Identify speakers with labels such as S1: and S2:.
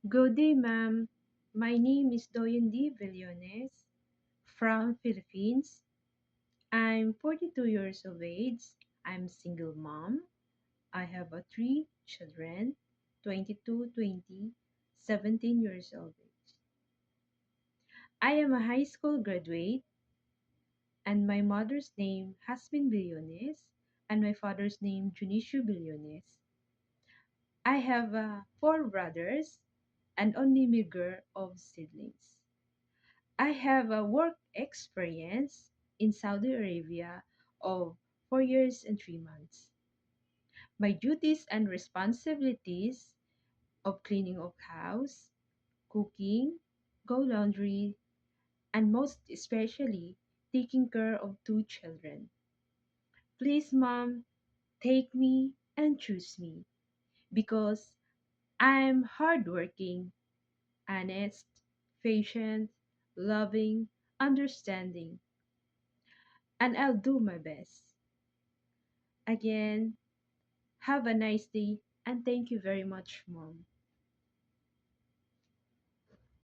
S1: Good day, ma'am. My name is Doyendi Villones from Philippines. I'm 42 years of age. I'm single mom. I have three children, 22, 20, 17 years of age. I am a high school graduate, and my mother's name has been Villones and my father's name Junicio Villones. I have four brothers and only me girl of siblings. I have a work experience in Saudi Arabia of 4 years and 3 months. My duties and responsibilities of cleaning of house, cooking, go laundry, and most especially taking care of two children. Please, mom, take me and choose me because I'm hardworking, honest, patient, loving, understanding, and I'll do my best. Again, have a nice day and thank you very much, Mom.